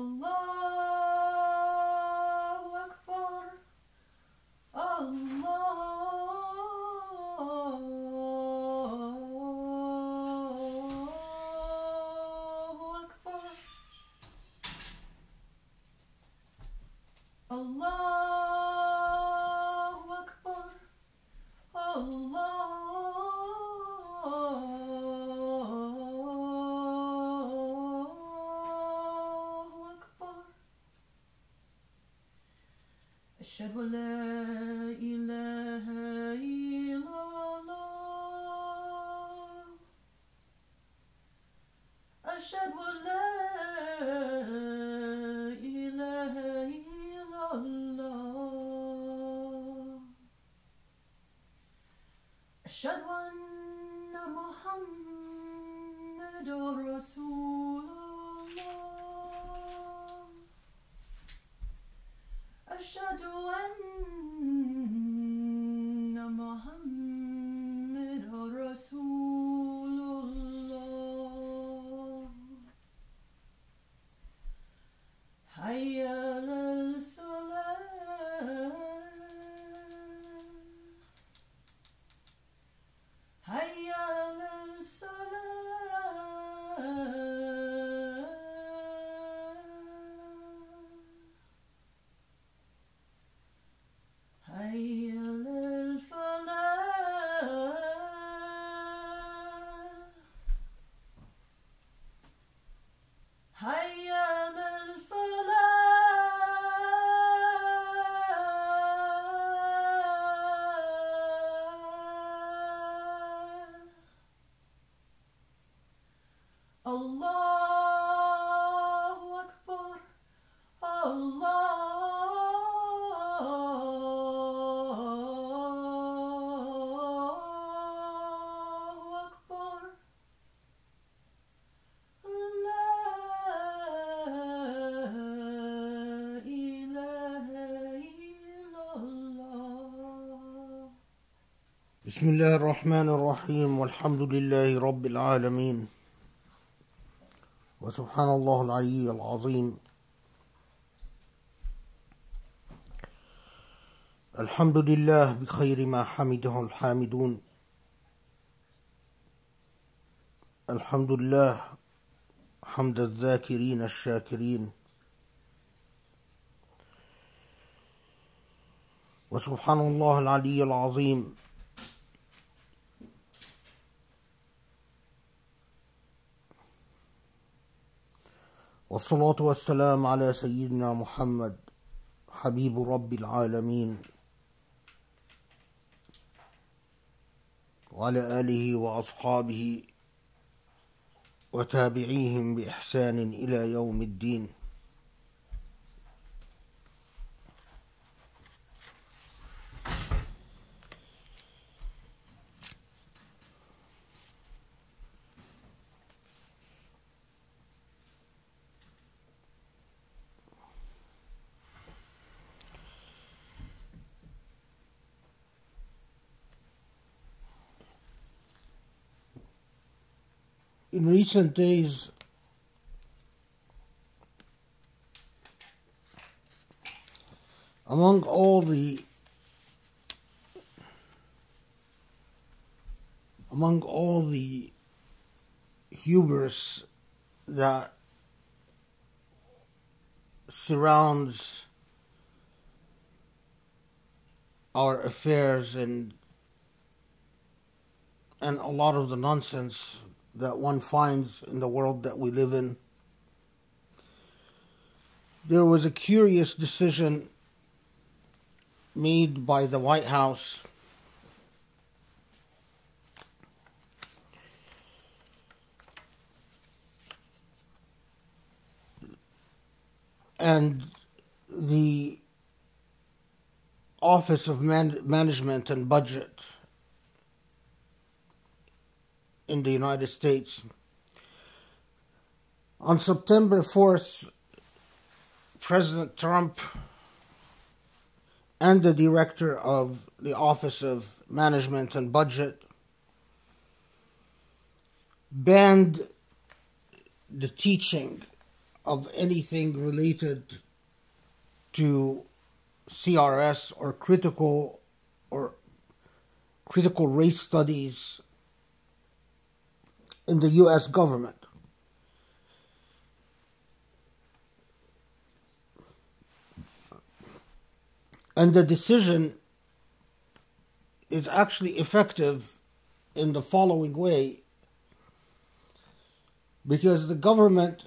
Allahu Akbar, Allahu Akbar, Allahu Akbar, Allahu Akbar. أشهد أن لا إله إلا الله، أشهد أن لا إله إلا الله، أشهد أن محمد رسول الله، أشهد أن محمد رسول الله. حي على الصلاة، حي على الصلاة، حي على الفلاح، حي على الفلاح. الله أكبر، الله أكبر، لا إله إلا الله. بسم الله الرحمن الرحيم، والحمد لله رب العالمين، وسبحان الله العلي العظيم. الحمد لله بخير ما حمده الحامدون، الحمد لله حمد الذاكرين الشاكرين، وسبحان الله العلي العظيم. والصلاة والسلام على سيدنا محمد حبيب رب العالمين، وعلى آله وأصحابه وتابعيهم بإحسان إلى يوم الدين. In recent days, among all the hubris that surrounds our affairs and a lot of the nonsense that one finds in the world that we live in, there was a curious decision made by the White House and the Office of Management and Budget in the United States. On September 4th, President Trump and the director of the Office of Management and Budget banned the teaching of anything related to CRS or critical race studies in the U.S. government. And the decision is actually effective in the following way, because the government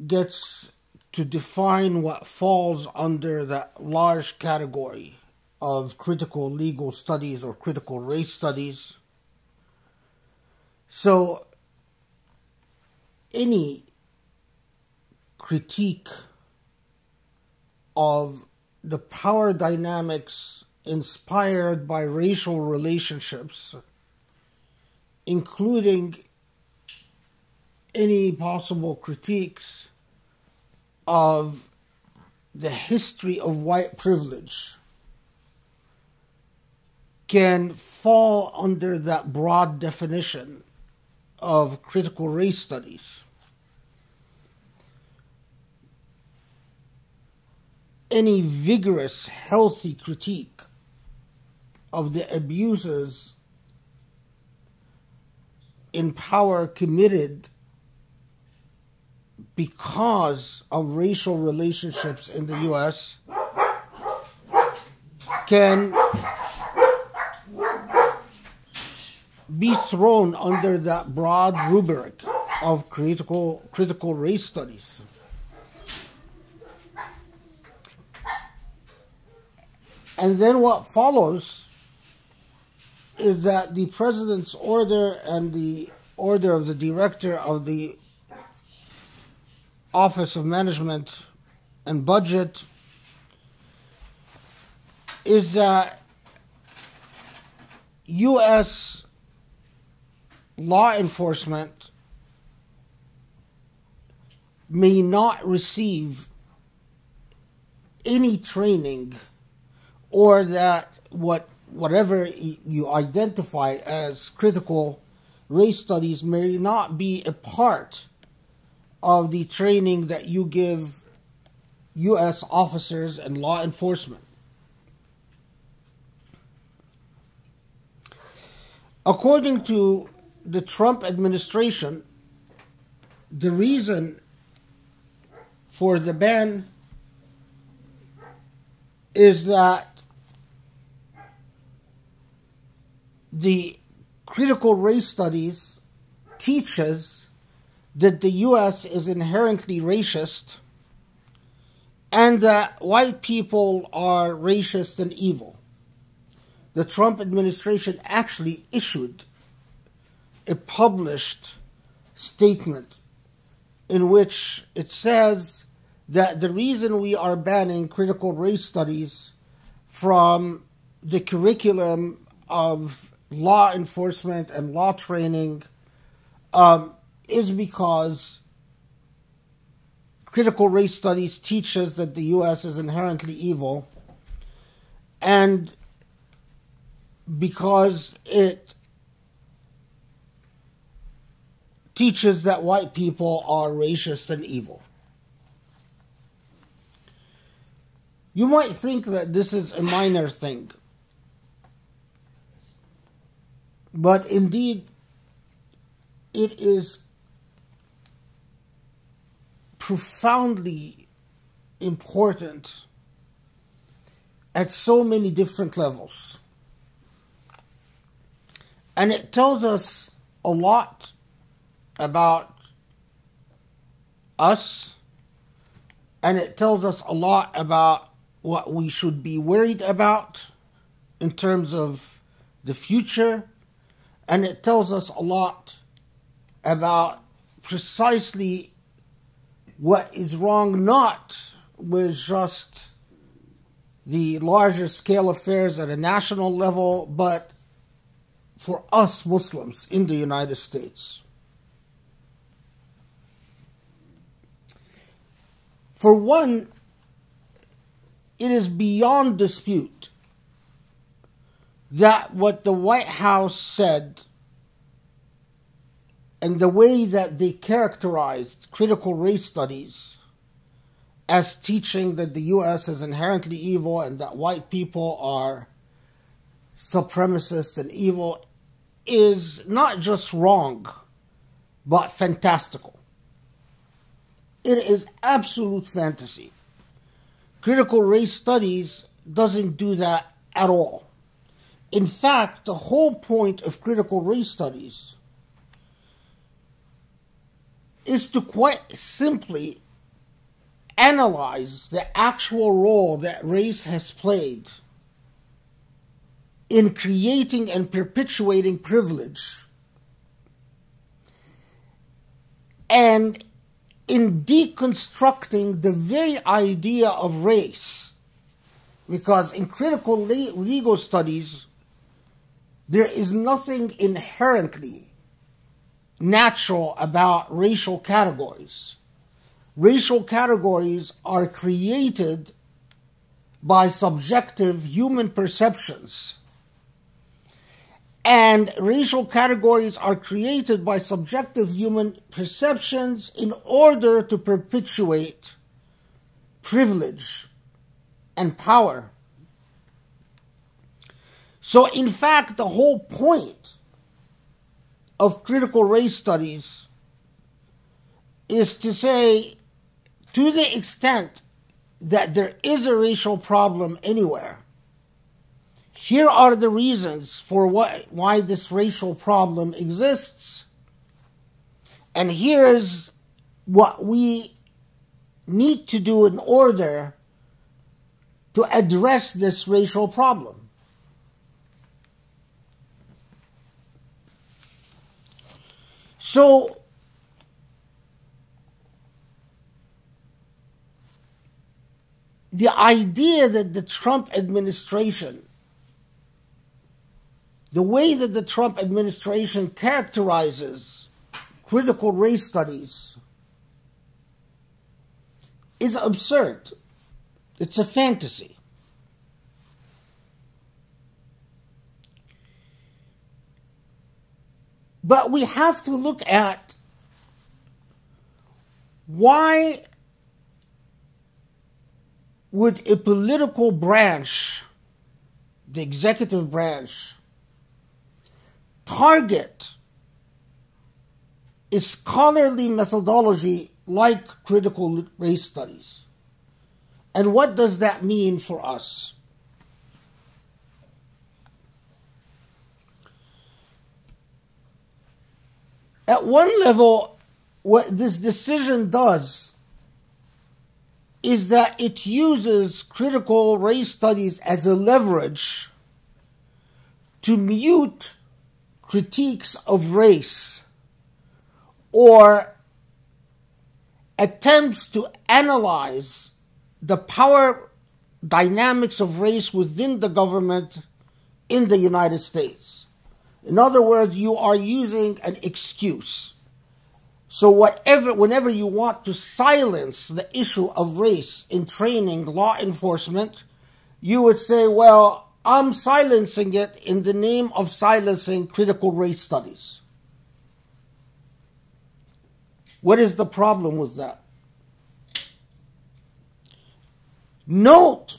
gets to define what falls under that large category of critical legal studies or critical race studies. So any critique of the power dynamics inspired by racial relationships, including any possible critiques of the history of white privilege, can fall under that broad definition of critical race studies. Any vigorous, healthy critique of the abuses in power committed because of racial relationships in the U.S. can be thrown under that broad rubric of critical race studies. And then what follows is that the President's order and the order of the Director of the Office of Management and Budget is that U.S. law enforcement may not receive any training, or that whatever you identify as critical race studies may not be a part of the training that you give U.S. officers and law enforcement. According to the Trump administration, the reason for the ban is that the critical race studies teaches that the U.S. is inherently racist and that white people are racist and evil. The Trump administration actually issued a published statement in which it says that the reason we are banning critical race studies from the curriculum of law enforcement and law training is because critical race studies teaches that the U.S. is inherently evil, and because it teaches that white people are racist and evil. You might think that this is a minor thing, but indeed it is profoundly important at so many different levels. And it tells us a lot about us, and it tells us a lot about what we should be worried about in terms of the future, and it tells us a lot about precisely what is wrong, not with just the larger scale affairs at a national level, but for us Muslims in the United States. For one, it is beyond dispute that what the White House said and the way that they characterized critical race studies as teaching that the U.S. is inherently evil and that white people are supremacist and evil is not just wrong, but fantastical. It is absolute fantasy. Critical race studies doesn't do that at all. In fact, the whole point of critical race studies is to quite simply analyze the actual role that race has played in creating and perpetuating privilege and in deconstructing the very idea of race. Because in critical legal studies, there is nothing inherently natural about racial categories. Racial categories are created by subjective human perceptions. And racial categories are created by subjective human perceptions in order to perpetuate privilege and power. So, in fact, the whole point of critical race studies is to say, to the extent that there is a racial problem anywhere, here are the reasons for why this racial problem exists, and here's what we need to do in order to address this racial problem. So, the idea that the Trump administration, the way that the Trump administration characterizes critical race studies is absurd. It's a fantasy. But we have to look at why would a political branch, the executive branch, target a scholarly methodology like critical race studies? And what does that mean for us? At one level, what this decision does is that it uses critical race studies as a leverage to mute critiques of race or attempts to analyze the power dynamics of race within the government in the United States. In other words, you are using an excuse. So whenever you want to silence the issue of race in training law enforcement, you would say, well, I'm silencing it in the name of silencing critical race studies. What is the problem with that? Note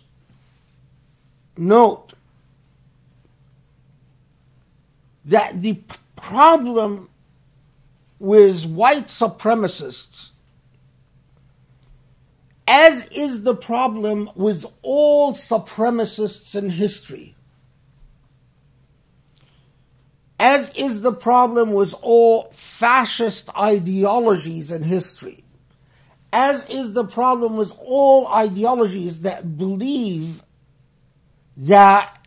that the problem with white supremacists, as is the problem with all supremacists in history, as is the problem with all fascist ideologies in history, as is the problem with all ideologies that believe that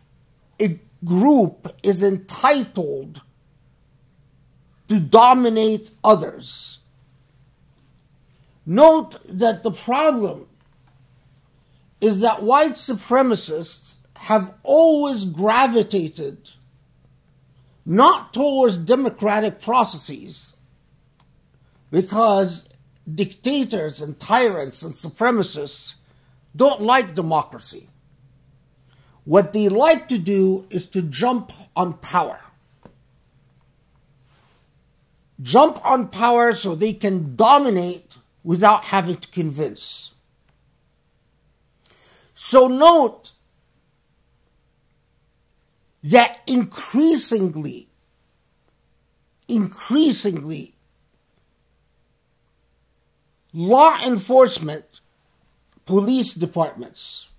a group is entitled to dominate others. Note that the problem is that white supremacists have always gravitated not towards democratic processes, because dictators and tyrants and supremacists don't like democracy. What they like to do is to jump on power. jump on power so they can dominate without having to convince. So note that increasingly, law enforcement, police departments,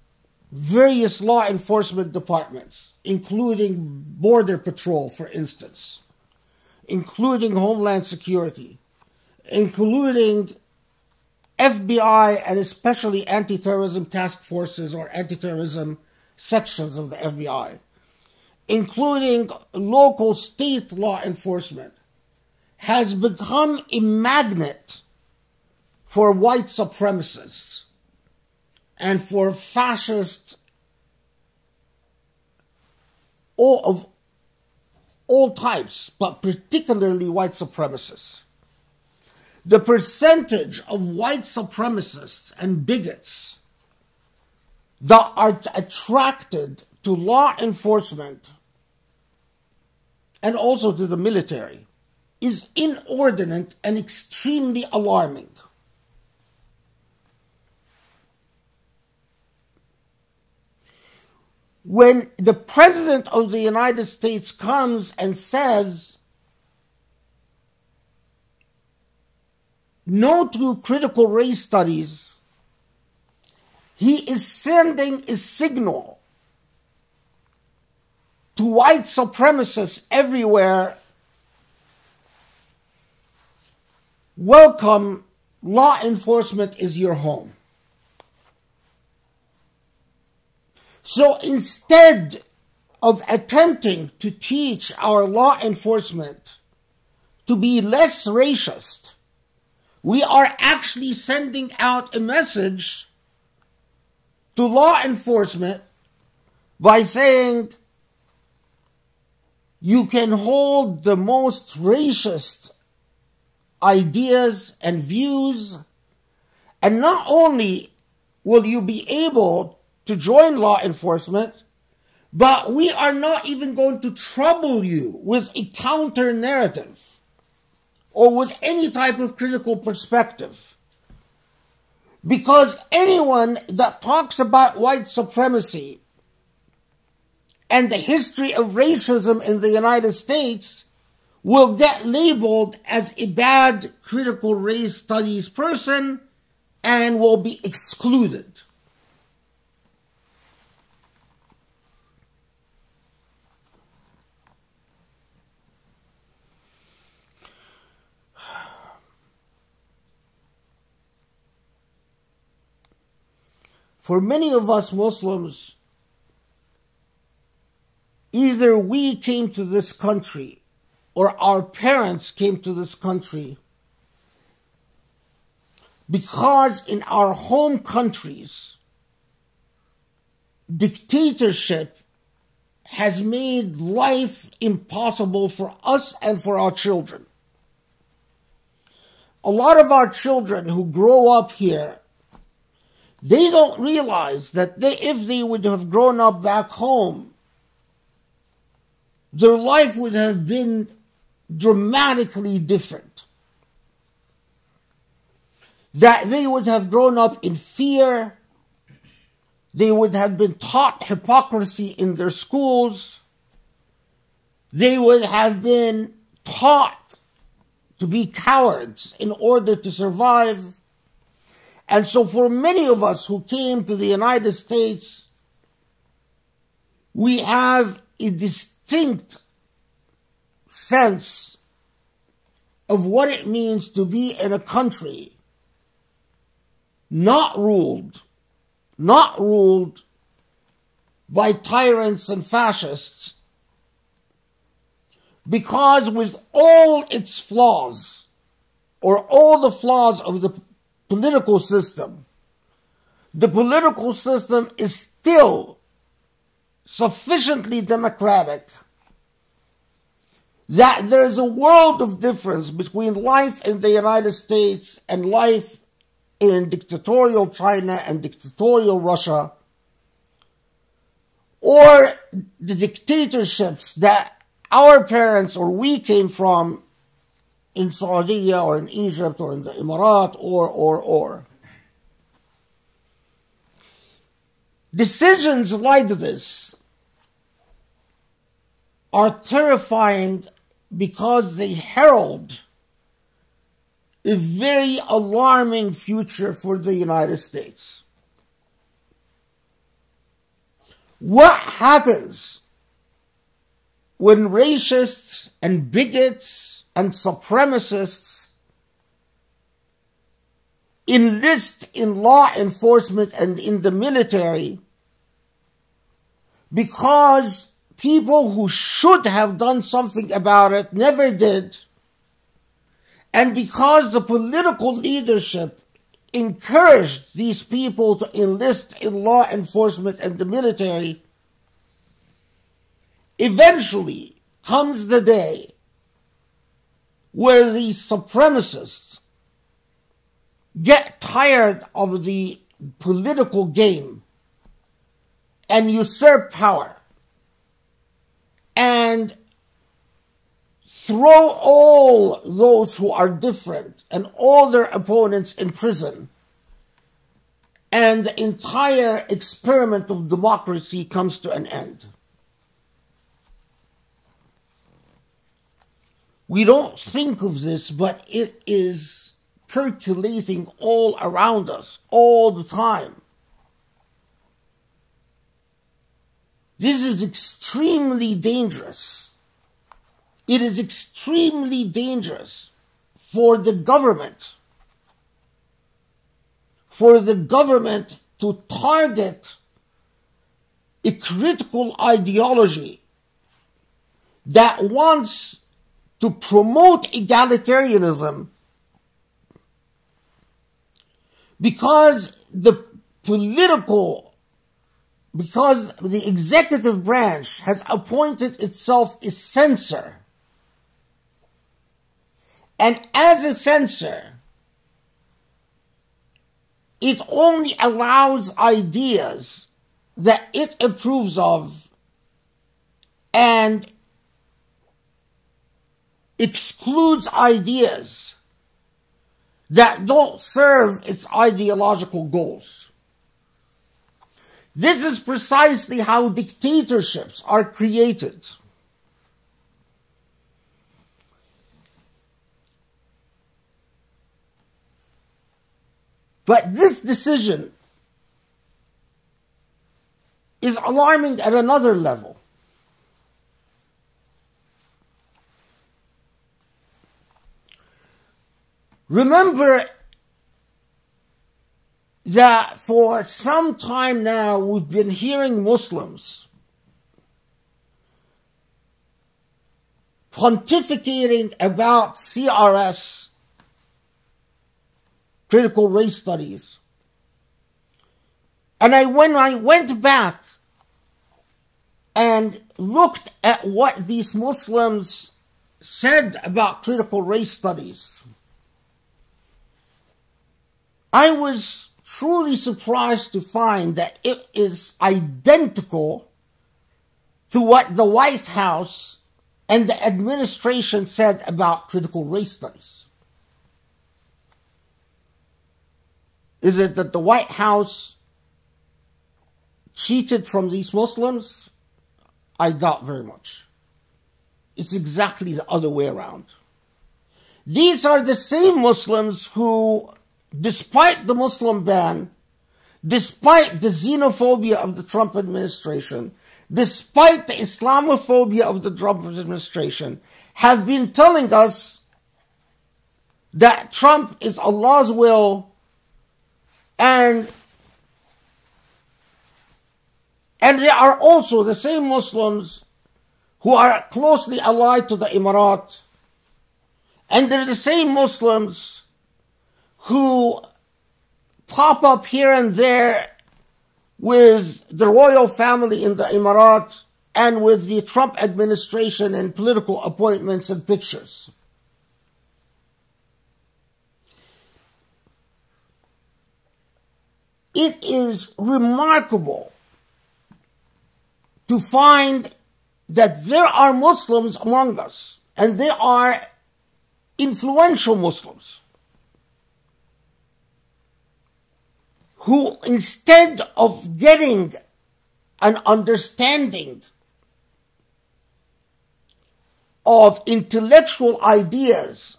various law enforcement departments, including Border Patrol, for instance, including Homeland Security, including FBI and especially anti-terrorism task forces or anti-terrorism sections of the FBI, including local state law enforcement, has become a magnet for white supremacists and for fascists of all types, but particularly white supremacists. The percentage of white supremacists and bigots that are attracted to law enforcement and also to the military is inordinate and extremely alarming. When the President of the United States comes and says no to critical race studies, he is sending a signal to white supremacists everywhere: welcome, law enforcement is your home. So instead of attempting to teach our law enforcement to be less racist, we are actually sending out a message to law enforcement by saying you can hold the most racist ideas and views, and not only will you be able to join law enforcement, but we are not even going to trouble you with a counter narrative or with any type of critical perspective. Because anyone that talks about white supremacy and the history of racism in the United States will get labeled as a bad critical race studies person and will be excluded. For many of us Muslims, either we came to this country or our parents came to this country because in our home countries, dictatorship has made life impossible for us and for our children. A lot of our children who grow up here, they don't realize that if they would have grown up back home, their life would have been dramatically different. That they would have grown up in fear, they would have been taught hypocrisy in their schools, they would have been taught to be cowards in order to survive. And so for many of us who came to the United States, we have a distinct sense of what it means to be in a country not ruled by tyrants and fascists, because with all its flaws, or all the flaws of the political system is still sufficiently democratic that there's a world of difference between life in the United States and life in dictatorial China and dictatorial Russia, or the dictatorships that our parents or we came from in Saudi or in Egypt or in the Emirat or. Decisions like this are terrifying because they herald a very alarming future for the United States. What happens when racists and bigots and supremacists enlist in law enforcement and in the military because people who should have done something about it never did, and because the political leadership encouraged these people to enlist in law enforcement and the military? Eventually comes the day where these supremacists get tired of the political game and usurp power and throw all those who are different and all their opponents in prison, and the entire experiment of democracy comes to an end. We don't think of this, but it is percolating all around us all the time. This is extremely dangerous. It is extremely dangerous for the government to target a critical ideology that wants to promote egalitarianism because the executive branch has appointed itself a censor. And as a censor, it only allows ideas that it approves of and excludes ideas that don't serve its ideological goals. This is precisely how dictatorships are created. But this decision is alarming at another level. Remember that for some time now we've been hearing Muslims pontificating about CRS, critical race studies. And when I went back and looked at what these Muslims said about critical race studies, I was truly surprised to find that it is identical to what the White House and the administration said about critical race studies. Is it that the White House cheated from these Muslims? I doubt very much. It's exactly the other way around. These are the same Muslims who, despite the Muslim ban, despite the xenophobia of the Trump administration, despite the Islamophobia of the Trump administration, have been telling us that Trump is Allah's will, and they are also the same Muslims who are closely allied to the Emirat, and they're the same Muslims who pop up here and there with the royal family in the Emirat and with the Trump administration and political appointments and pictures. It is remarkable to find that there are Muslims among us, and they are influential Muslims who, instead of getting an understanding of intellectual ideas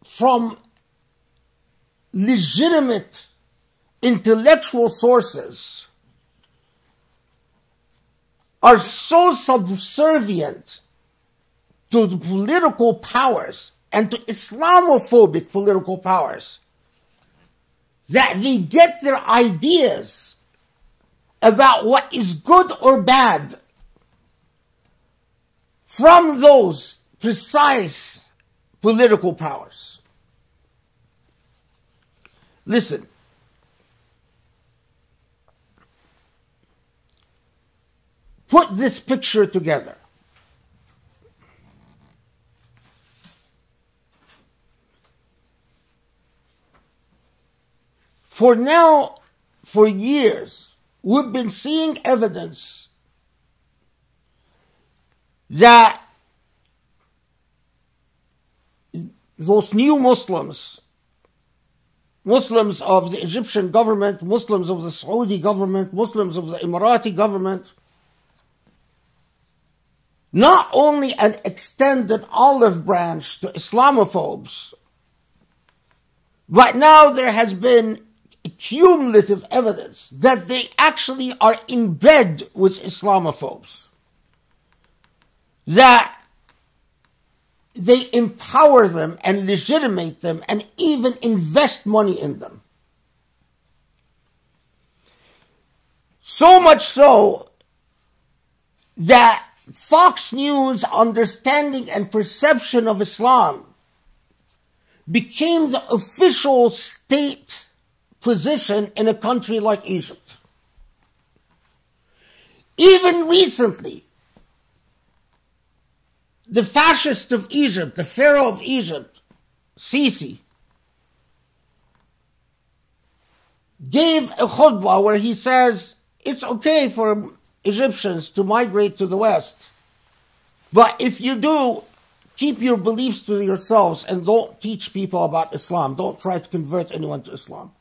from legitimate intellectual sources, are so subservient to the political powers and to Islamophobic political powers that they get their ideas about what is good or bad from those precise political powers. Listen. Put this picture together. For years, we've been seeing evidence that those new Muslims of the Egyptian government, Muslims of the Saudi government, Muslims of the Emirati government, not only an extended olive branch to Islamophobes, but now there has been cumulative evidence that they actually are in bed with Islamophobes, that they empower them and legitimate them and even invest money in them. So much so that Fox News' understanding and perception of Islam became the official state position in a country like Egypt. Even recently, the fascist of Egypt, the Pharaoh of Egypt, Sisi, gave a khutbah where he says it's okay for Egyptians to migrate to the West, but if you do, keep your beliefs to yourselves and don't teach people about Islam. Don't try to convert anyone to Islam.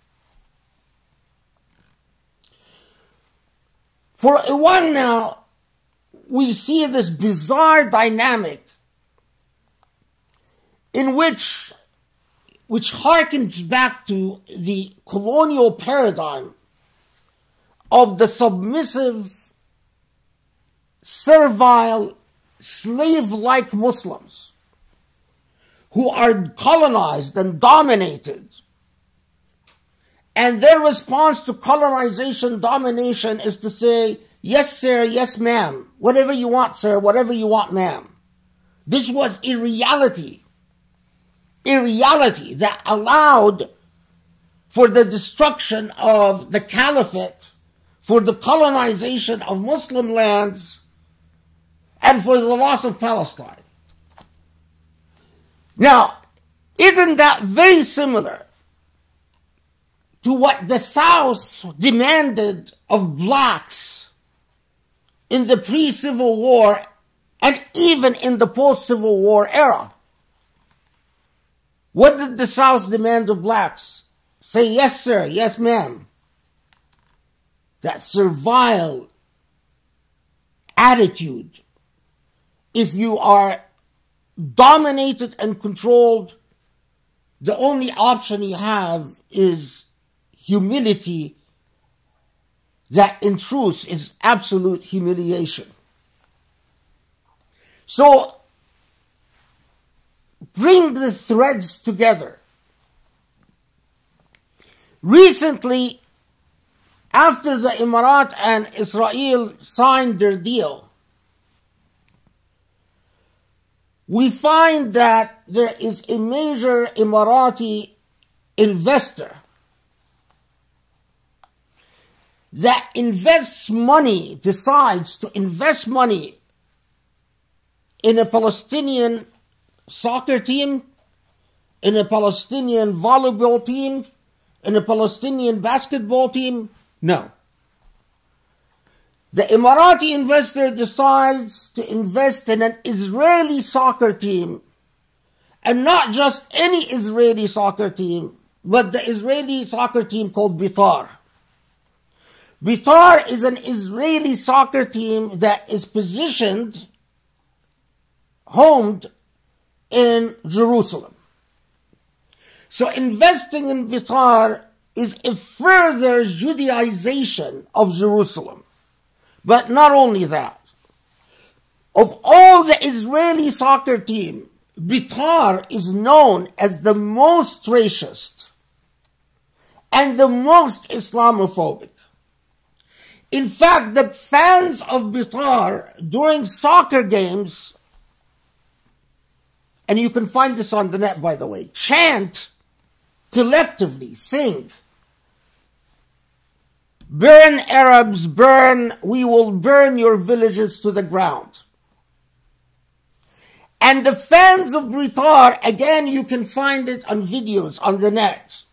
For a while now, we see this bizarre dynamic in which harkens back to the colonial paradigm of the submissive, servile, slave-like Muslims who are colonized and dominated. And their response to colonization, domination is to say, yes, sir, yes, ma'am. Whatever you want, sir, whatever you want, ma'am. This was a reality that allowed for the destruction of the caliphate, for the colonization of Muslim lands, and for the loss of Palestine. Now, isn't that very similar to what the South demanded of blacks in the pre-Civil War and even in the post-Civil War era? What did the South demand of blacks? Say yes, sir, yes, ma'am. That servile attitude. If you are dominated and controlled, the only option you have is humility that in truth is absolute humiliation. So, bring the threads together. Recently, after the Emirat and Israel signed their deal, we find that there is a major Emirati investor that decides to invest money in a Palestinian soccer team, in a Palestinian volleyball team, in a Palestinian basketball team. No. The Emirati investor decides to invest in an Israeli soccer team And not just any Israeli soccer team, but the Israeli soccer team called Bitar. Bitar is an Israeli soccer team that is homed in Jerusalem. So investing in Bitar is a further Judaization of Jerusalem. But not only that. Of all the Israeli soccer team, Bitar is known as the most racist and the most Islamophobic. In fact, the fans of Bitar during soccer games, and you can find this on the net, by the way, chant, collectively, sing, "Burn Arabs, burn, we will burn your villages to the ground." And the fans of Bitar, again, you can find it on videos on the net,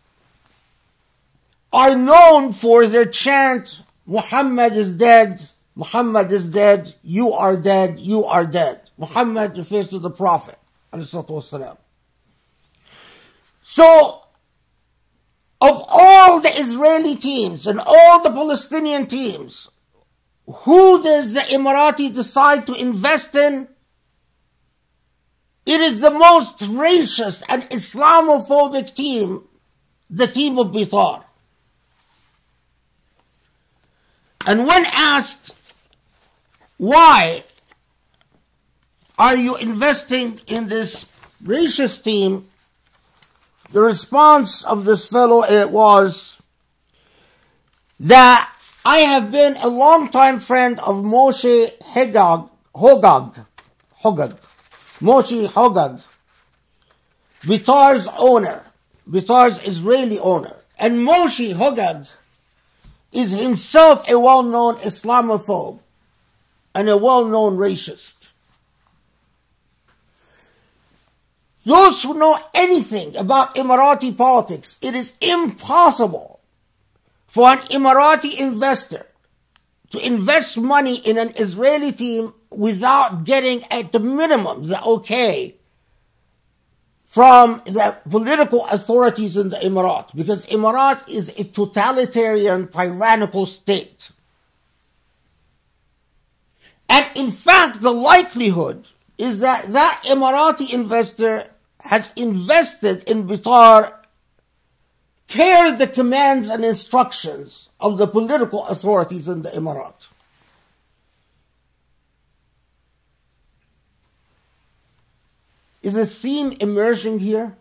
are known for their chant, "Muhammad is dead, Muhammad is dead, you are dead, you are dead." Muhammad refers to the Prophet. So, of all the Israeli teams and all the Palestinian teams, who does the Emirati decide to invest in? It is the most racist and Islamophobic team, the team of Bitar. And when asked, why are you investing in this racist team, the response of this fellow was that I have been a longtime friend of Moshe Hogag, Bitar's owner, Bitar's Israeli owner. And Moshe Hogag is himself a well-known Islamophobe and a well-known racist. Those who know anything about Emirati politics, it is impossible for an Emirati investor to invest money in an Israeli team without getting, at the minimum, the okay from the political authorities in the Emirat, because Emirat is a totalitarian, tyrannical state. And in fact, the likelihood is that that Emirati investor has invested in Bitar per the commands and instructions of the political authorities in the Emirat. Is a theme emerging here?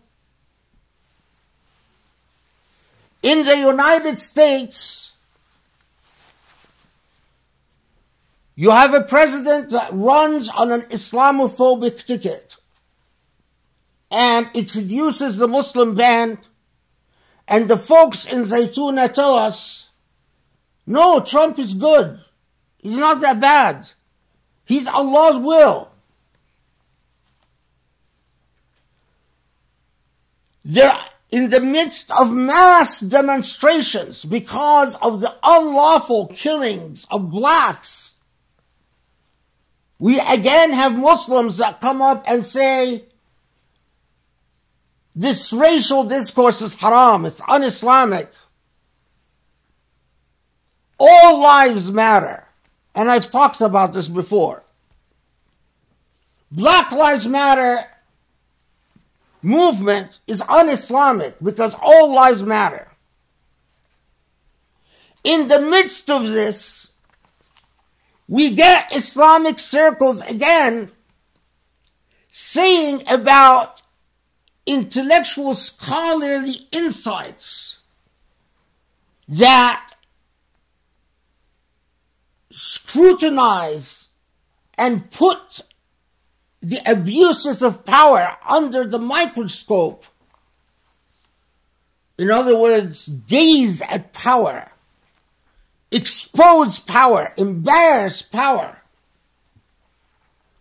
In the United States, you have a president that runs on an Islamophobic ticket and introduces the Muslim ban, and the folks in Zaytuna tell us, no, Trump is good. He's not that bad. He's Allah's will. They're in the midst of mass demonstrations because of the unlawful killings of blacks. We again have Muslims that come up and say, this racial discourse is haram, it's un-Islamic. All lives matter. And I've talked about this before. Black Lives Matter movement is un-Islamic because all lives matter. In the midst of this, we get Islamic circles again saying about intellectual scholarly insights that scrutinize and put the abuses of power under the microscope. In other words, gaze at power, expose power, embarrass power.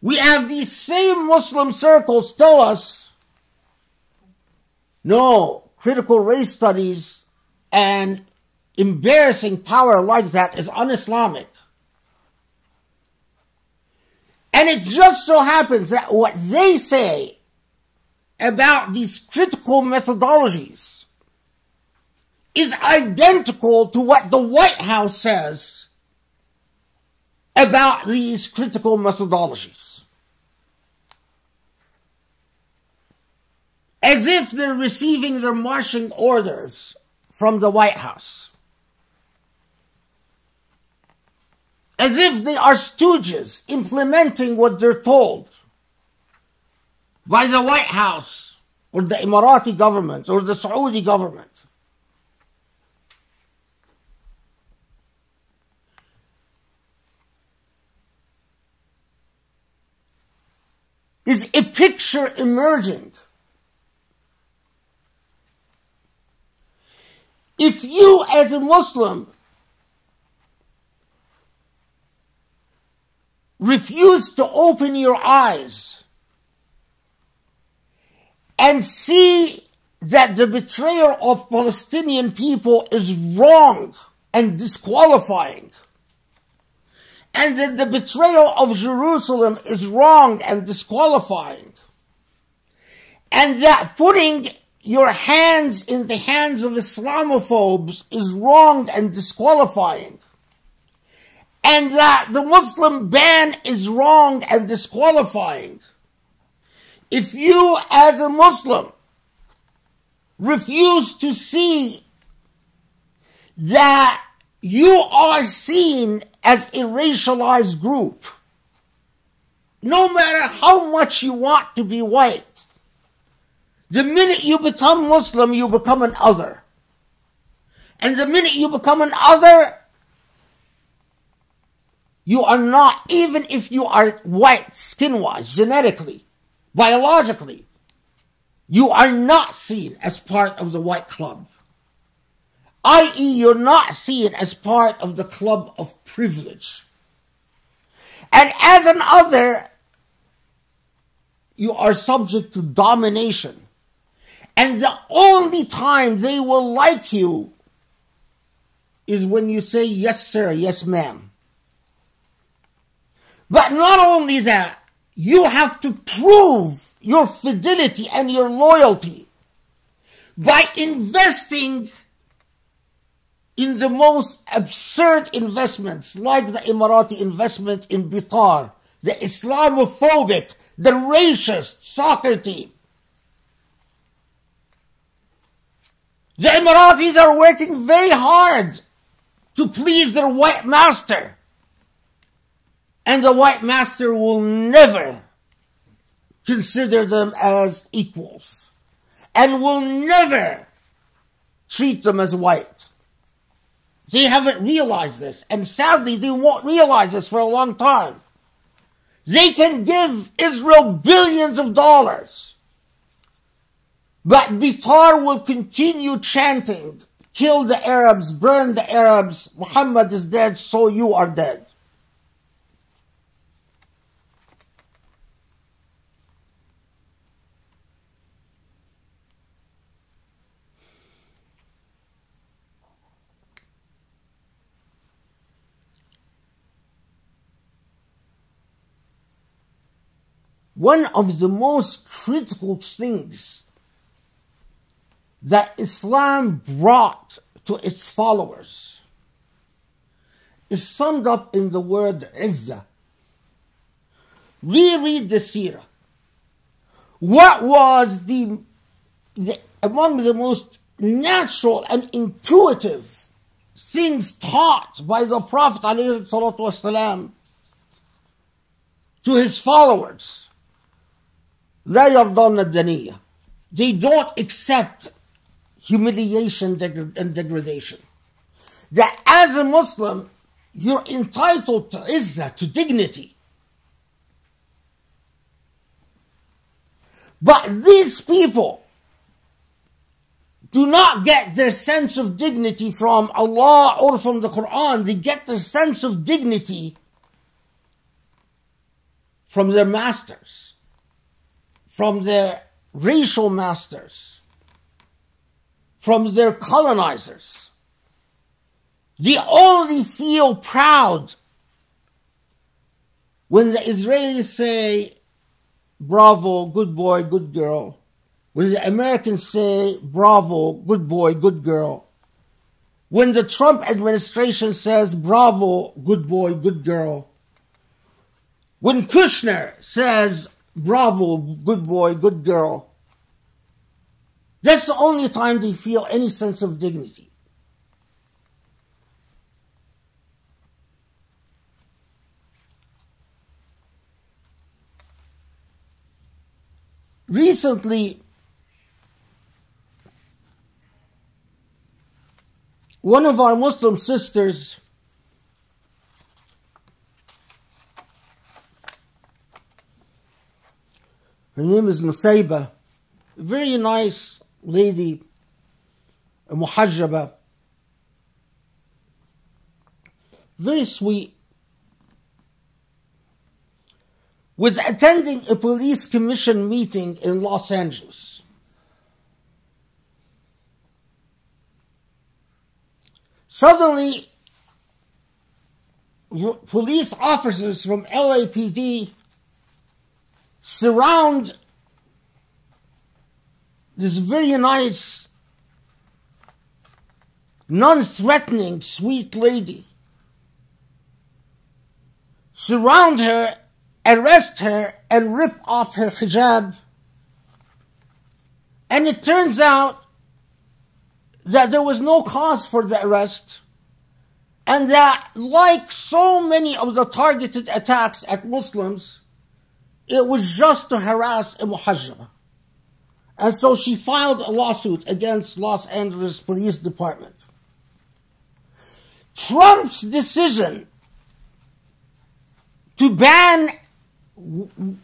We have these same Muslim circles tell us, no, critical race studies and embarrassing power like that is un-Islamic. And it just so happens that what they say about these critical methodologies is identical to what the White House says about these critical methodologies. As if they're receiving their marching orders from the White House. As if they are stooges implementing what they're told by the White House or the Emirati government or the Saudi government. Is a picture emerging. If you as a Muslim refuse to open your eyes and see that the betrayal of Palestinian people is wrong and disqualifying, and that the betrayal of Jerusalem is wrong and disqualifying, and that putting your hands in the hands of Islamophobes is wrong and disqualifying, and that the Muslim ban is wrong and disqualifying. If you as a Muslim refuse to see that you are seen as a racialized group, no matter how much you want to be white, the minute you become Muslim, you become an other. And the minute you become an other, you are not, even if you are white skin-wise, genetically, biologically, you are not seen as part of the white club. I.e., you're not seen as part of the club of privilege. And as an other, you are subject to domination. And the only time they will like you is when you say, yes, sir, yes, ma'am. But not only that, you have to prove your fidelity and your loyalty by investing in the most absurd investments, like the Emirati investment in Qatar, the Islamophobic, the racist soccer team. The Emiratis are working very hard to please their white master. And the white master will never consider them as equals. And will never treat them as white. They haven't realized this. And sadly, they won't realize this for a long time. They can give Israel billions of dollars. But Qatar will continue chanting, kill the Arabs, burn the Arabs, Muhammad is dead, so you are dead. One of the most critical things that Islam brought to its followers is summed up in the word Izzah. Reread the seerah. What was among the most natural and intuitive things taught by the Prophet ﷺ to his followers? لا يرضون الدنية. They don't accept humiliation and degradation. That as a Muslim, you're entitled to izzah, to dignity. But these people do not get their sense of dignity from Allah or from the Quran. They get their sense of dignity from their masters, from their racial masters, from their colonizers. They only feel proud when the Israelis say, bravo, good boy, good girl, when the Americans say, bravo, good boy, good girl. When the Trump administration says, bravo, good boy, good girl. When Kushner says, bravo, good boy, good girl. That's the only time they feel any sense of dignity. Recently, one of our Muslim sisters her name is Musaiba, a very nice lady, a muhajjaba, very sweet, was attending a police commission meeting in Los Angeles. Suddenly, police officers from LAPD surround this very nice, non-threatening, sweet lady. Surround her, arrest her, and rip off her hijab. And it turns out that there was no cause for the arrest, and that, like so many of the targeted attacks at Muslims, it was just to harass a muhajjaba. And so she filed a lawsuit against Los Angeles Police Department. Trump's decision to ban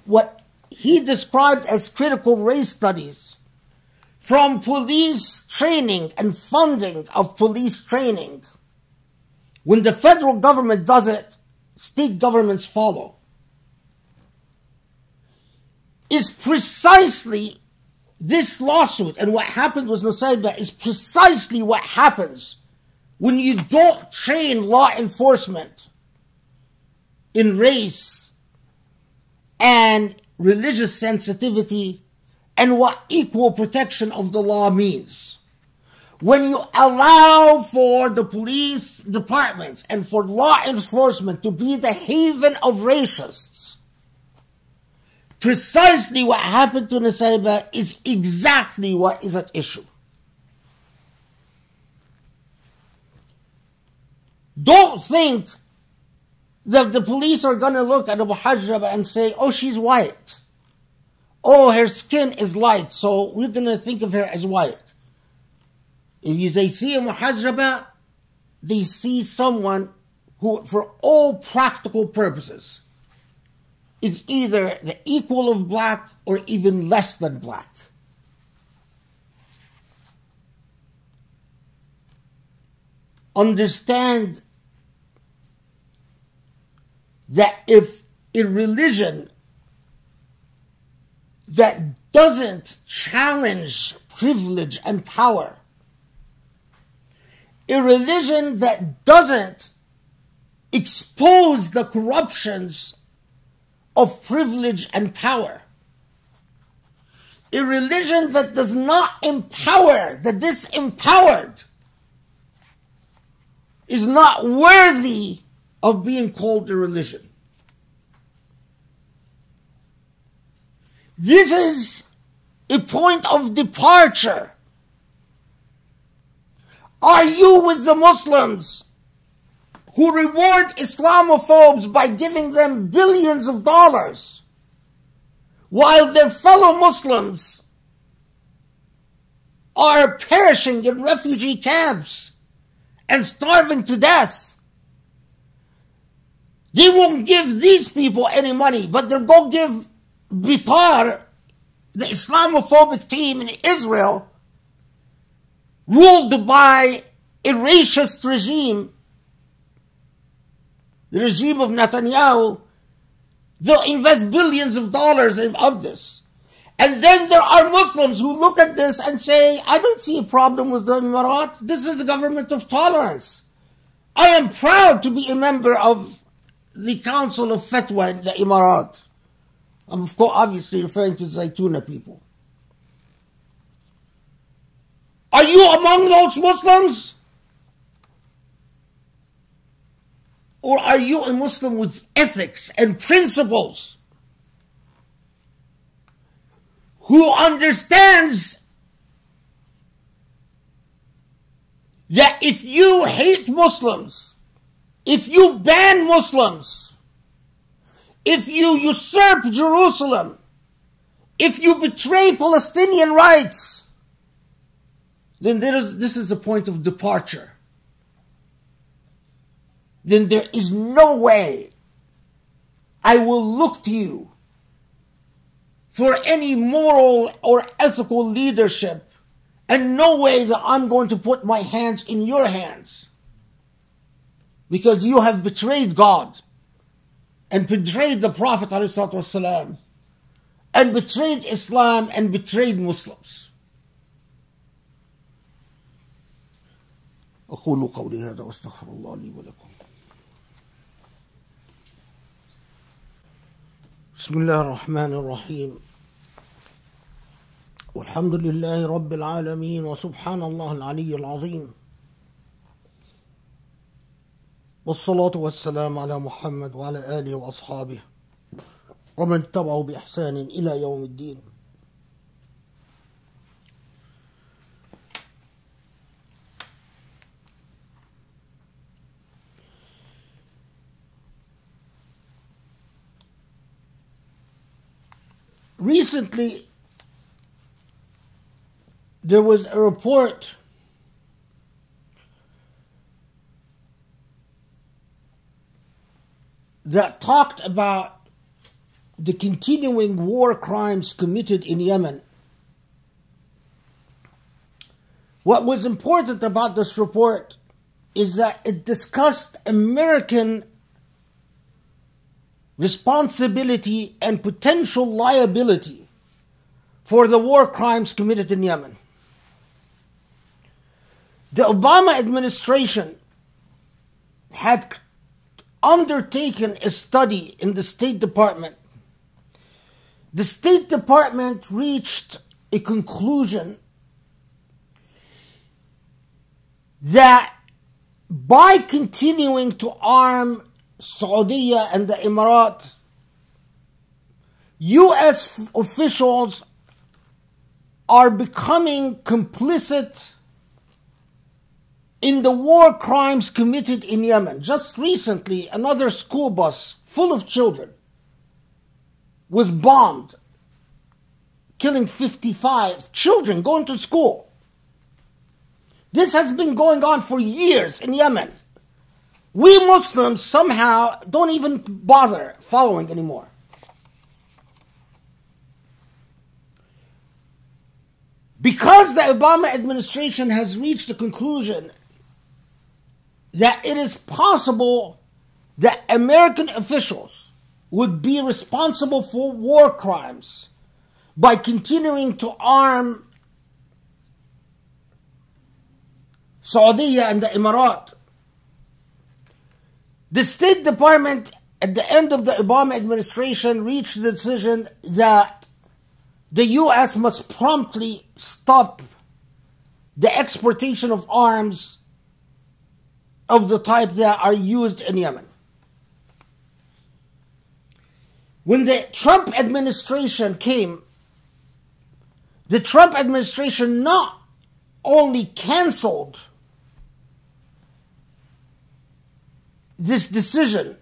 what he described as critical race studies from police training and funding of police training. When the federal government does it, state governments follow. Is precisely this lawsuit, and what happened with Nusayba is precisely what happens when you don't train law enforcement in race and religious sensitivity and what equal protection of the law means. When you allow for the police departments and for law enforcement to be the haven of racists, precisely what happened to Nusayba is exactly what is at issue. Don't think that the police are going to look at a muhajjaba and say, oh, she's white. Oh, her skin is light, so we're going to think of her as white. If they see a muhajjaba, they see someone who, for all practical purposes, is either the equal of black or even less than black. Understand that if a religion that doesn't challenge privilege and power, a religion that doesn't expose the corruptions of privilege and power, a religion that does not empower the disempowered, is not worthy of being called a religion. This is a point of departure. Are you with the Muslims who reward Islamophobes by giving them billions of dollars, while their fellow Muslims are perishing in refugee camps and starving to death? They won't give these people any money, but they'll go give Bitar, the Islamophobic team in Israel, ruled by a racist regime, the regime of Netanyahu. They'll invest billions of dollars of this. And then there are Muslims who look at this and say, I don't see a problem with the Emirat. This is a government of tolerance. I am proud to be a member of the Council of Fatwa in the Emirat. I'm of course obviously referring to Zaytuna people. Are you among those Muslims? Or are you a Muslim with ethics and principles, who understands that if you hate Muslims, if you ban Muslims, if you usurp Jerusalem, if you betray Palestinian rights, then this is a point of departure. Then there is no way I will look to you for any moral or ethical leadership, and no way that I'm going to put my hands in your hands, because you have betrayed God and betrayed the Prophet ﷺ, and betrayed Islam and betrayed Muslims. أقول قولي هذا وأستغفر الله لي ولكم. بسم الله الرحمن الرحيم. والحمد لله رب العالمين، وسبحان الله العلي العظيم، والصلاة والسلام على محمد وعلى آله وأصحابه ومن تبعه بإحسان إلى يوم الدين. Recently, there was a report that talked about the continuing war crimes committed in Yemen. What was important about this report is that it discussed American responsibility and potential liability for the war crimes committed in Yemen. The Obama administration had undertaken a study in the State Department. The State Department reached a conclusion that by continuing to arm Saudi and the Emirates, U.S. officials are becoming complicit in the war crimes committed in Yemen. Just recently, another school bus full of children was bombed, killing 55 children going to school. This has been going on for years in Yemen. We Muslims somehow don't even bother following anymore. Because the Obama administration has reached the conclusion that it is possible that American officials would be responsible for war crimes by continuing to arm Saudi and the Emirates, the State Department at the end of the Obama administration reached the decision that the U.S. must promptly stop the exportation of arms of the type that are used in Yemen. When the Trump administration came, the Trump administration not only canceled this decision,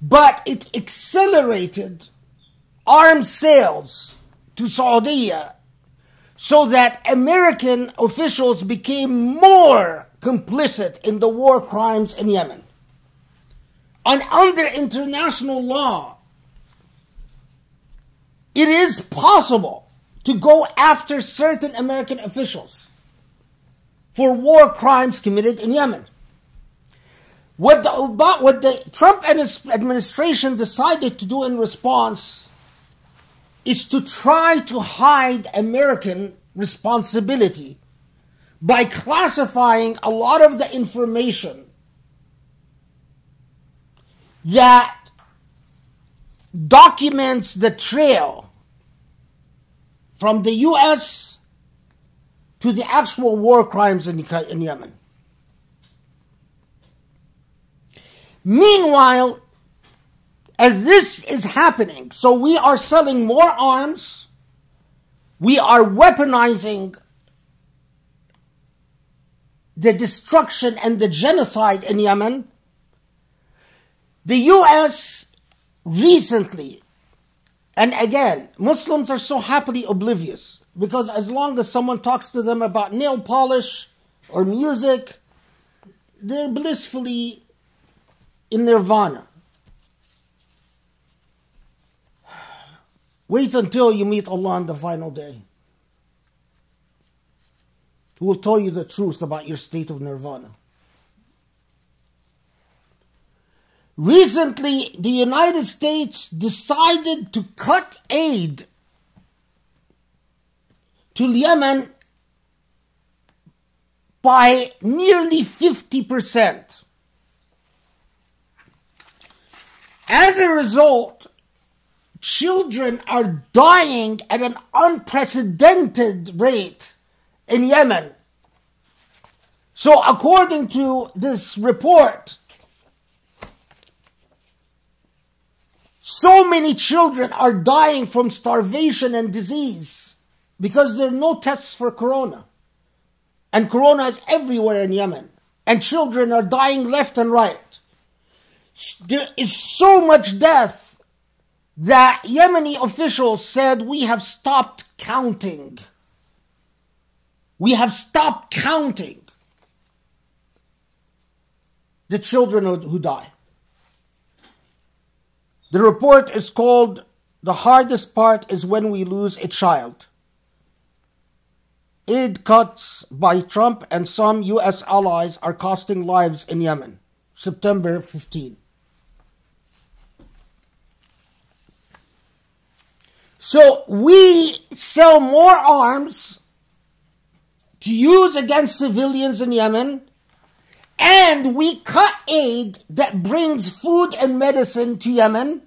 but it accelerated arms sales to Saudi so that American officials became more complicit in the war crimes in Yemen. And under international law, it is possible to go after certain American officials for war crimes committed in Yemen. What the Trump administration decided to do in response is to try to hide American responsibility by classifying a lot of the information that documents the trail from the U.S. to the actual war crimes in Yemen. Meanwhile, as this is happening, so we are selling more arms, we are weaponizing the destruction and the genocide in Yemen. The US recently, and again, Muslims are so happily oblivious, because as long as someone talks to them about nail polish or music, they're blissfully in nirvana. Wait until you meet Allah on the final day, who will tell you the truth about your state of nirvana. Recently, the United States decided to cut aid to Yemen by nearly 50%. As a result, children are dying at an unprecedented rate in Yemen. So according to this report, so many children are dying from starvation and disease because there are no tests for corona. And corona is everywhere in Yemen. And children are dying left and right. There is so much death that Yemeni officials said, we have stopped counting. We have stopped counting the children who die. The report is called, "The Hardest Part is When We Lose a Child. Aid cuts by Trump and some US allies are costing lives in Yemen." September 15. So we sell more arms to use against civilians in Yemen, and we cut aid that brings food and medicine to Yemen,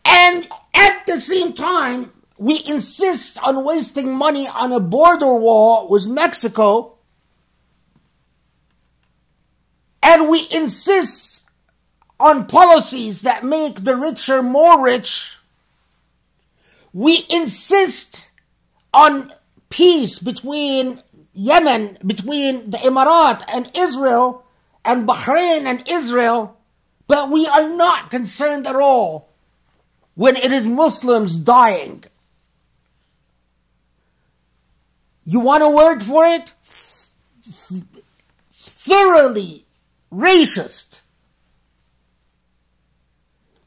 and at the same time, we insist on wasting money on a border wall with Mexico, and we insist on policies that make the richer more rich. We insist on peace between Yemen, between the Emirat and Israel, and Bahrain and Israel, but we are not concerned at all when it is Muslims dying. You want a word for it? Thoroughly racist.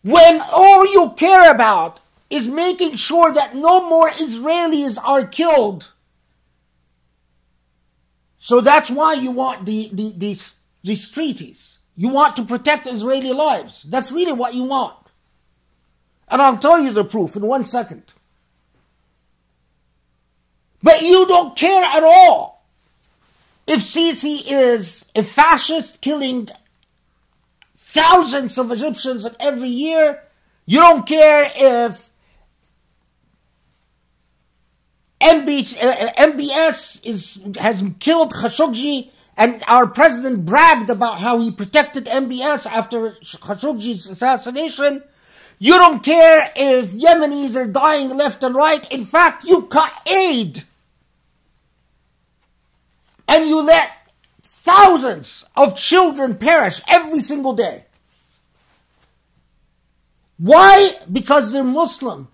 When all you care about is making sure that no more Israelis are killed. So that's why you want these treaties. You want to protect Israeli lives. That's really what you want. And I'll tell you the proof in 1 second. But you don't care at all if Sisi is a fascist killing thousands of Egyptians every year. You don't care if MBS has killed Khashoggi, and our president bragged about how he protected MBS after Khashoggi's assassination. You don't care if Yemenis are dying left and right. In fact, you cut aid. And you let thousands of children perish every single day. Why? Because they're Muslim.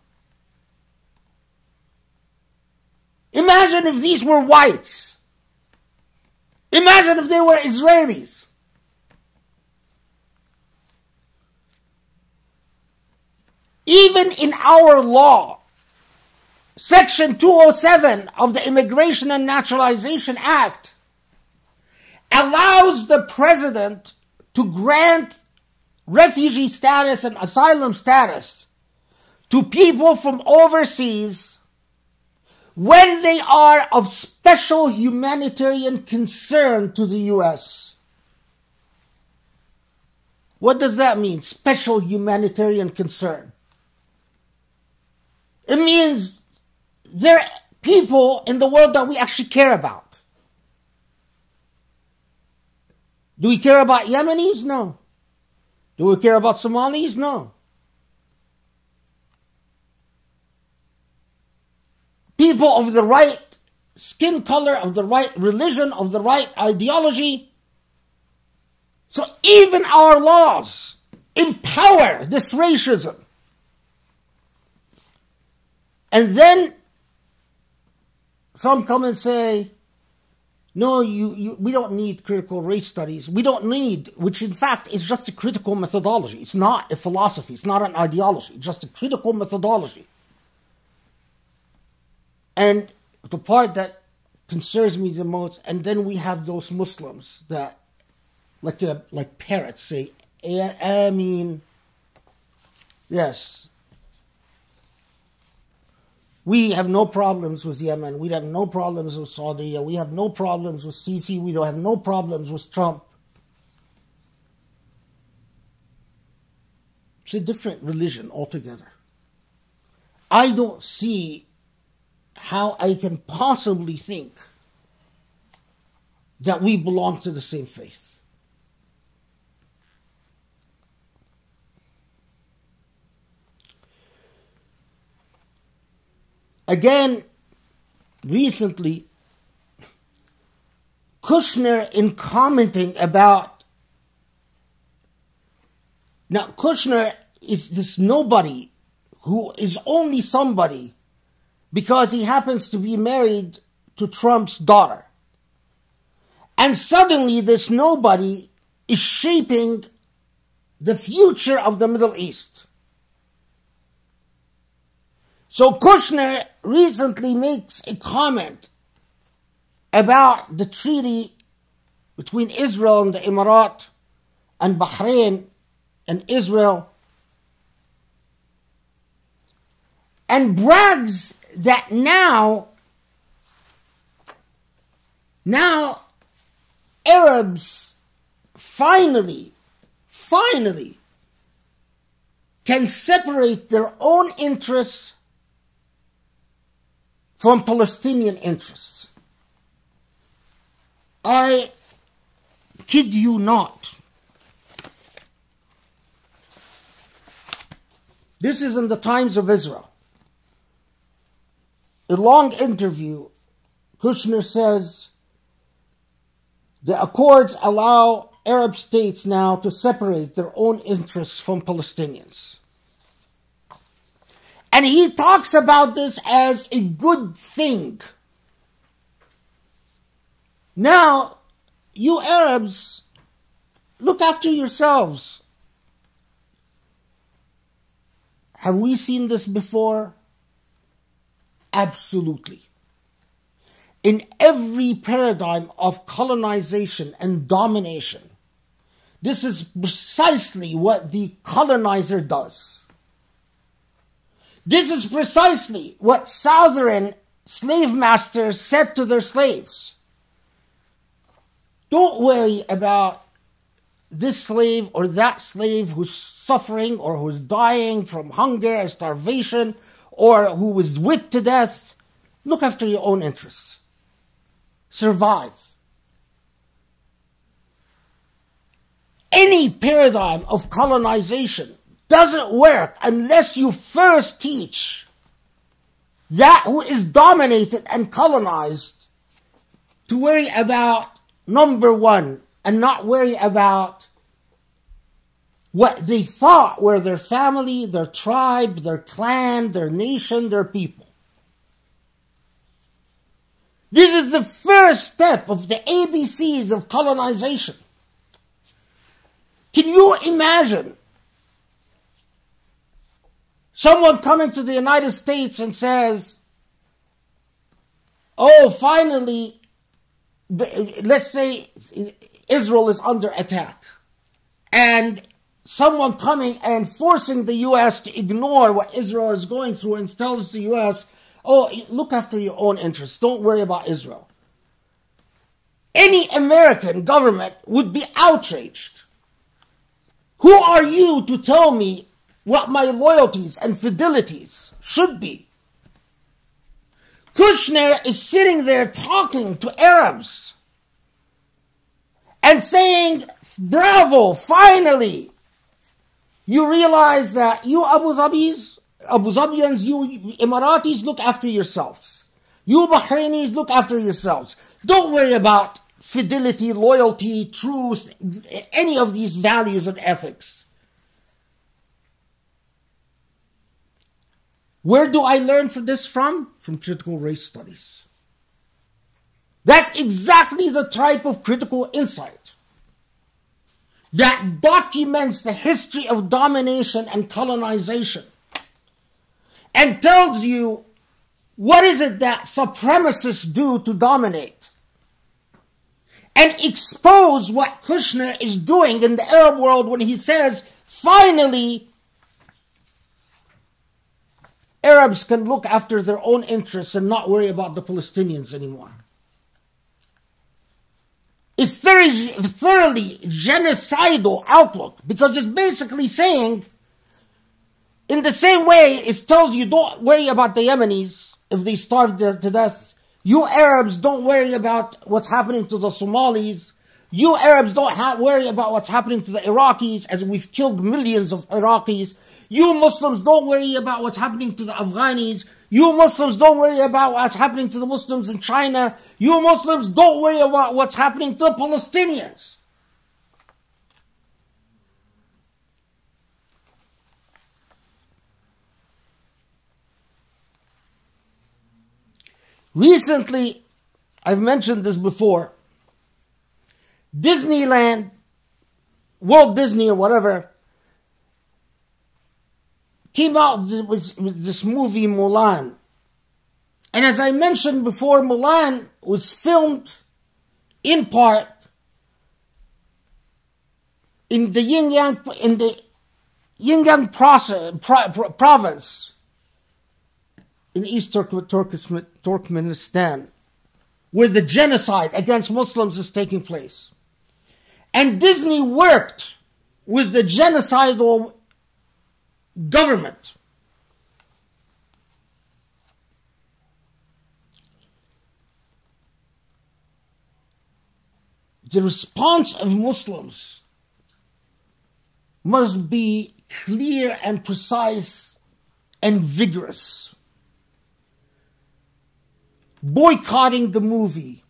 Imagine if these were whites. Imagine if they were Israelis. Even in our law, Section 207 of the Immigration and Naturalization Act allows the president to grant refugee status and asylum status to people from overseas when they are of special humanitarian concern to the US. What does that mean, special humanitarian concern? It means they're people in the world that we actually care about. Do we care about Yemenis? No. Do we care about Somalis? No. People of the right skin color, of the right religion, of the right ideology. So even our laws empower this racism. And then some come and say, no, we don't need critical race studies. We don't need, which in fact is just a critical methodology. It's not a philosophy. It's not an ideology. It's just a critical methodology. And the part that concerns me the most, and then we have those Muslims that, like parrots, say, Ameen. Yes. We have no problems with Yemen. We have no problems with Saudi. We have no problems with Sisi. We don't have no problems with Trump. It's a different religion altogether. I don't see how I can possibly think that we belong to the same faith. Again, recently, Kushner, in commenting about... Now, Kushner is this nobody who is only somebody because he happens to be married to Trump's daughter. And suddenly this nobody is shaping the future of the Middle East. So Kushner recently makes a comment about the treaty between Israel and the Emirat and Bahrain and Israel, and brags that now Arabs finally can separate their own interests from Palestinian interests. I kid you not. This is in the Times of Israel. A long interview, Kushner says, the accords allow Arab states now to separate their own interests from Palestinians. And he talks about this as a good thing. Now, you Arabs, look after yourselves. Have we seen this before? Absolutely. In every paradigm of colonization and domination, this is precisely what the colonizer does. This is precisely what southern slave masters said to their slaves. Don't worry about this slave or that slave who's suffering or who's dying from hunger and starvation or who was whipped to death. Look after your own interests. Survive. Any paradigm of colonization doesn't work unless you first teach that who is dominated and colonized to worry about number one and not worry about what they thought were their family, their tribe, their clan, their nation, their people. This is the first step of the ABCs of colonization. Can you imagine someone coming to the United States and says, oh, finally, let's say Israel is under attack, and someone coming and forcing the U.S. to ignore what Israel is going through and tells the U.S., oh, look after your own interests, don't worry about Israel. Any American government would be outraged. Who are you to tell me what my loyalties and fidelities should be? Kushner is sitting there talking to Arabs and saying, bravo, finally, you realize that you Abu Dhabians, you Emiratis, look after yourselves. You Bahrainis, look after yourselves. Don't worry about fidelity, loyalty, truth, any of these values and ethics. Where do I learn this from? From critical race studies. That's exactly the type of critical insight that documents the history of domination and colonization and tells you what is it that supremacists do to dominate, and expose what Kushner is doing in the Arab world when he says, finally, Arabs can look after their own interests and not worry about the Palestinians anymore. It's thoroughly genocidal outlook, because it's basically saying, in the same way it tells you don't worry about the Yemenis if they starve to death, you Arabs don't worry about what's happening to the Somalis, you Arabs don't worry about what's happening to the Iraqis, as we've killed millions of Iraqis. You Muslims don't worry about what's happening to the Afghanis. You Muslims don't worry about what's happening to the Muslims in China. You Muslims don't worry about what's happening to the Palestinians. Recently, I've mentioned this before, Disneyland, Walt Disney or whatever, came out with this movie Mulan. And as I mentioned before, Mulan was filmed in part in the Xinjiang province in East Turkmenistan, where the genocide against Muslims is taking place. And Disney worked with the genocidal government the response of Muslims must be clear and precise and vigorous. Boycotting the movie,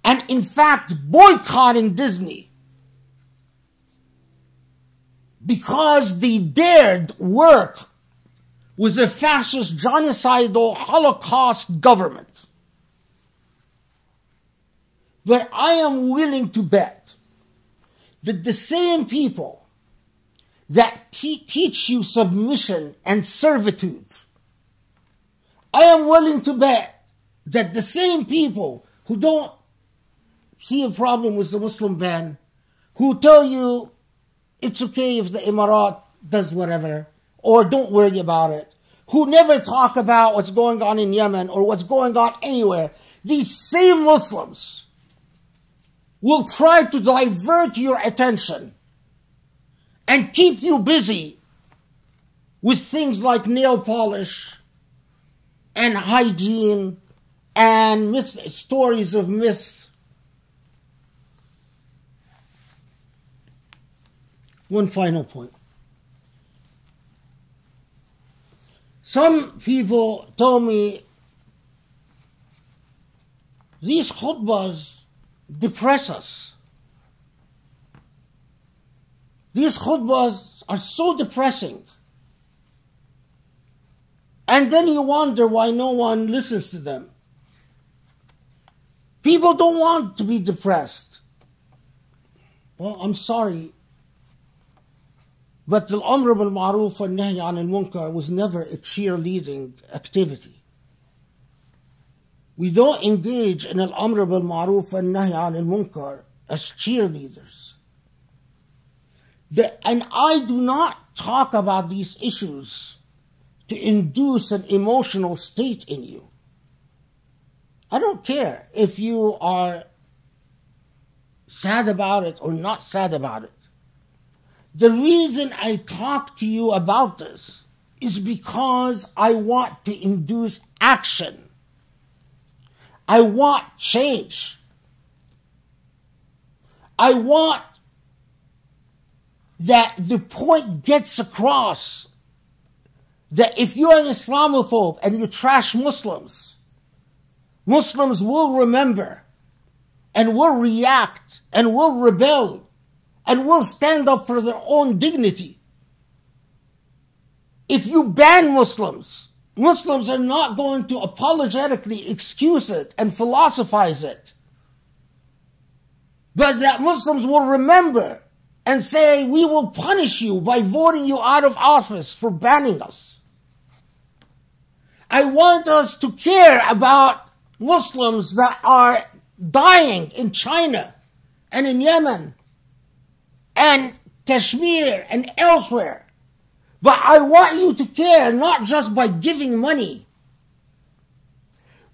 and in fact boycotting Disney, because they dared work with a fascist, genocidal, Holocaust government. But I am willing to bet that the same people that teach you submission and servitude, I am willing to bet that the same people who don't see a problem with the Muslim ban, who tell you it's okay if the Emirat does whatever, or don't worry about it, who never talk about what's going on in Yemen or what's going on anywhere, these same Muslims will try to divert your attention and keep you busy with things like nail polish and hygiene and stories of myths. One final point. Some people told me these khutbahs depress us. These khutbahs are so depressing. And then you wonder why no one listens to them. People don't want to be depressed. Well, I'm sorry, but the Amr bil Ma'ruf and Nahy Anil Munkar was never a cheerleading activity. We don't engage in Al Amr bil Ma'ruf and Nahy Anil Munkar as cheerleaders. And I do not talk about these issues to induce an emotional state in you. I don't care if you are sad about it or not sad about it. The reason I talk to you about this is because I want to induce action I want change. I want that the point gets across that if you're an Islamophobe and you trash Muslims, Muslims will remember and will react and will rebel and will stand up for their own dignity. If you ban Muslims, Muslims are not going to apologetically excuse it and philosophize it, but that Muslims will remember and say, we will punish you by voting you out of office for banning us. I want us to care about Muslims that are dying in China and in Yemen and Kashmir and elsewhere. But I want you to care not just by giving money,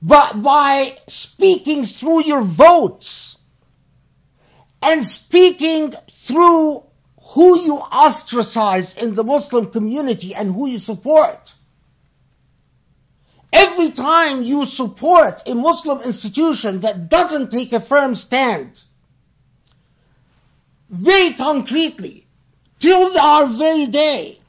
but by speaking through your votes and speaking through who you ostracize in the Muslim community and who you support. Every time you support a Muslim institution that doesn't take a firm stand, very concretely, till our very day,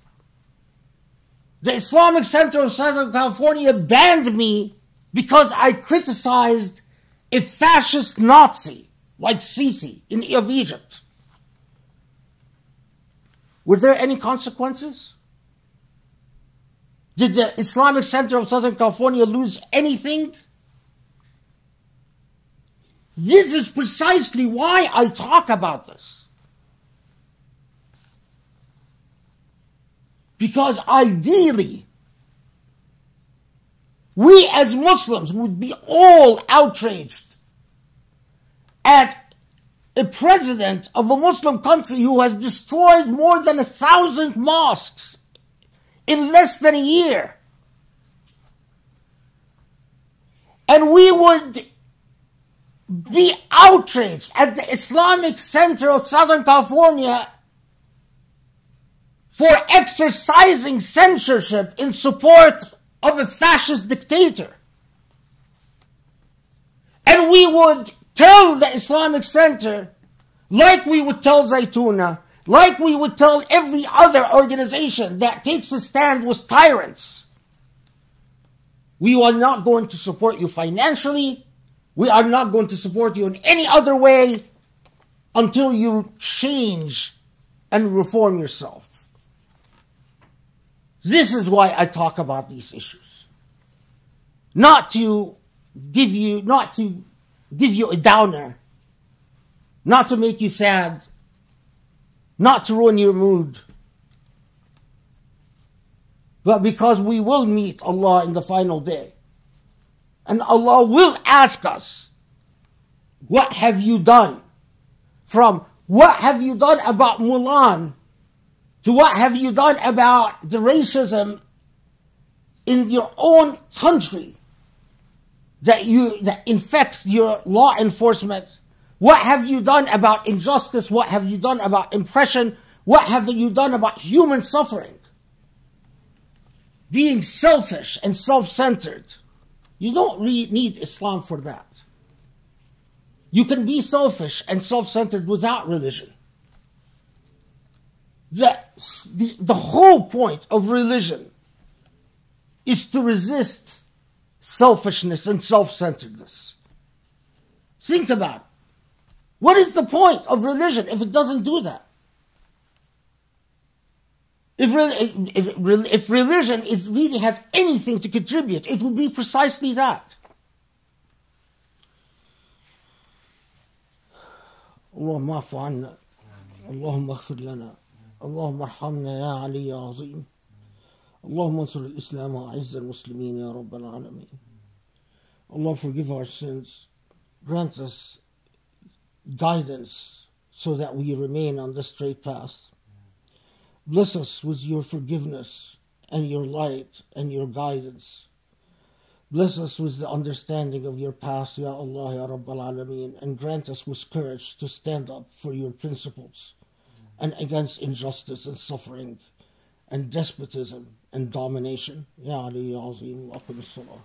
the Islamic Center of Southern California banned me because I criticized a fascist Nazi like Sisi of Egypt. Were there any consequences? Did the Islamic Center of Southern California lose anything? This is precisely why I talk about this. Because ideally, we as Muslims would be all outraged at a president of a Muslim country who has destroyed more than 1,000 mosques in less than a year. And we would be outraged at the Islamic Center of Southern California for exercising censorship in support of a fascist dictator. And we would tell the Islamic Center, like we would tell Zaytuna, like we would tell every other organization that takes a stand with tyrants, we are not going to support you financially. We are not going to support you in any other way until you change and reform yourself. This is why I talk about these issues. Not to give you a downer, not to make you sad, not to ruin your mood, but because we will meet Allah in the final day. And Allah will ask us, what have you done? From what have you done about Mulan to what have you done about the racism in your own country that infects your law enforcement? What have you done about injustice? What have you done about oppression? What have you done about human suffering? Being selfish and self-centered. You don't really need Islam for that. You can be selfish and self-centered without religion. The whole point of religion is to resist selfishness and self-centeredness. Think about it. What is the point of religion if it doesn't do that? If religion really has anything to contribute, it would be precisely that. اللهم اعف عنا اللهم اغفر لنا اللهم ارحمنا يا علي يا عظيم اللهم انصر الإسلام وأعز المسلمين يا رب العالمين. Allah, forgive our sins, grant us guidance so that we remain on the straight path. Bless us with your forgiveness and your light and your guidance. Bless us with the understanding of your path, Ya Allah, Ya Rabbal Alameen, and grant us with courage to stand up for your principles and against injustice and suffering and despotism and domination. Ya Ali, Ya Azim, Aqim as-Salah.